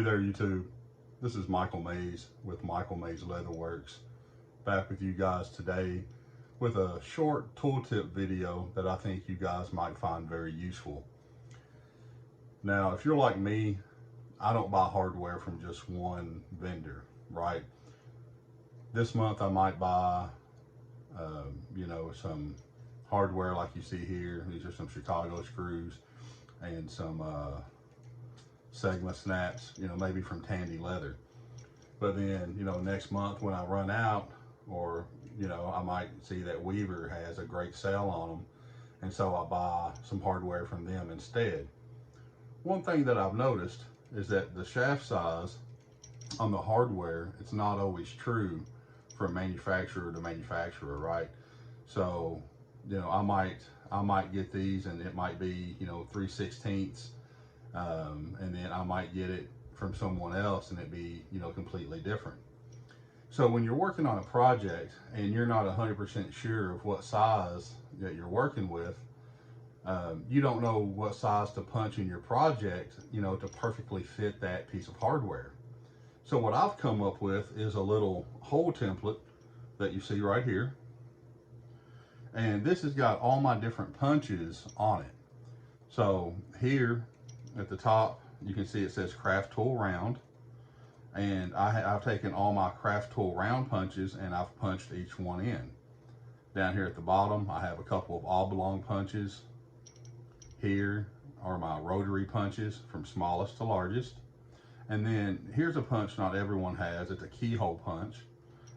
Hey there, YouTube. This is Michael Mays with Michael Mays Leatherworks, back with you guys today with a short tooltip video that I think you guys might find very useful. Now, if you're like me, I don't buy hardware from just one vendor, right? This month I might buy, some hardware like you see here. These are some Chicago screws and some Sigma snaps, maybe from Tandy Leather. But then, next month when I run out, or, I might see that Weaver has a great sale on them, and so I buy some hardware from them instead. One thing that I've noticed is that the shaft size on the hardware, it's not always true from manufacturer to manufacturer, right? So, I might get these and it might be, 3/16, and then I might get it from someone else and it be, completely different. So when you're working on a project and you're not 100% sure of what size that you're working with, you don't know what size to punch in your project, to perfectly fit that piece of hardware. So what I've come up with is a little hole template that you see right here. And this has got all my different punches on it. So here at the top, you can see it says craft tool round. And I've taken all my craft tool round punches and I've punched each one in. Down here at the bottom, I have a couple of oblong punches. Here are my rotary punches from smallest to largest. And then here's a punch not everyone has. It's a keyhole punch.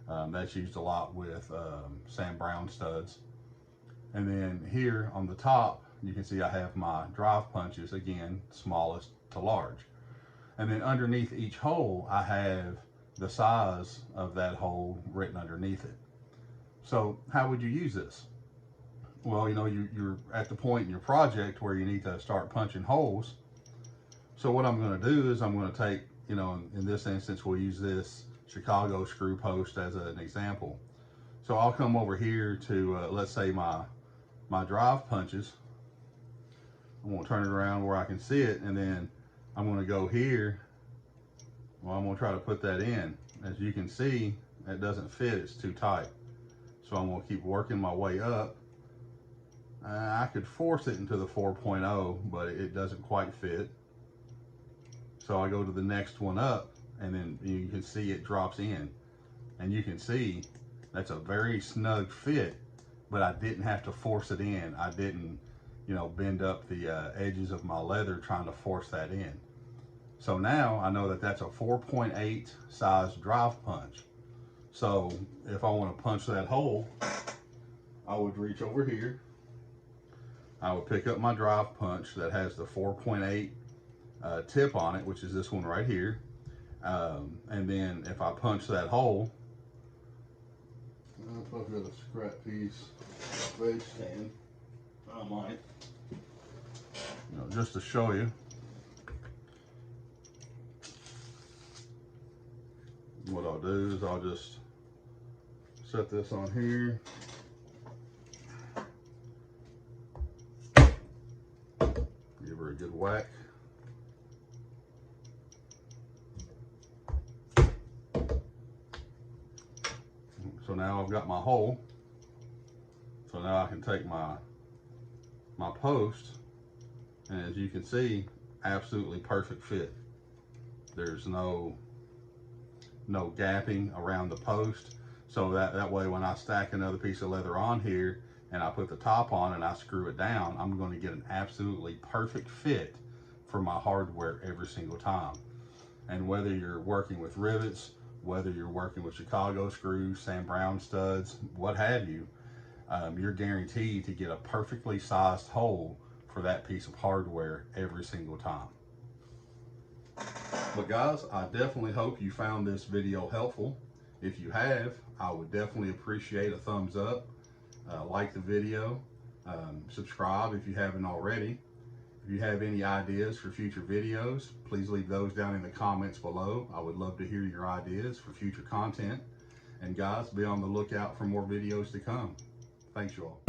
That's used a lot with Sam Brown studs. And then here on the top, you can see I have my drive punches, again, smallest to large. And then underneath each hole, I have the size of that hole written underneath it. So how would you use this? Well, you're at the point in your project where you need to start punching holes. So what I'm going to do is I'm going to take, in this instance, we'll use this Chicago screw post as an example. So I'll come over here to, let's say my drive punches. I'm going to turn it around where I can see it, and then I'm going to go here. Well, I'm going to try to put that in. As you can see, it doesn't fit, it's too tight. So I'm going to keep working my way up. I could force it into the 4.0, but it doesn't quite fit. So I go to the next one up, and then you can see it drops in. And you can see that's a very snug fit, but I didn't have to force it in. I didn't, bend up the edges of my leather trying to force that in. So now I know that that's a 4.8 size drive punch. So if I want to punch that hole, I would reach over here. I would pick up my drive punch that has the 4.8 tip on it, which is this one right here. And then if I punch that hole, if I've got a scrap piece face stand, I might, just to show you. What I'll do is I'll just set this on here. Give her a good whack. So now I've got my hole. So now I can take my post, and as you can see, absolutely perfect fit. There's no gapping around the post. So that way when I stack another piece of leather on here and I put the top on and I screw it down, I'm going to get an absolutely perfect fit for my hardware every single time. And whether you're working with rivets, whether you're working with Chicago screws, Sam Brown studs, what have you, you're guaranteed to get a perfectly sized hole for that piece of hardware every single time. But guys, I definitely hope you found this video helpful. If you have, I would definitely appreciate a thumbs up. Like the video, subscribe if you haven't already. If you have any ideas for future videos, please leave those down in the comments below. I would love to hear your ideas for future content. And guys, be on the lookout for more videos to come. Thanks, y'all.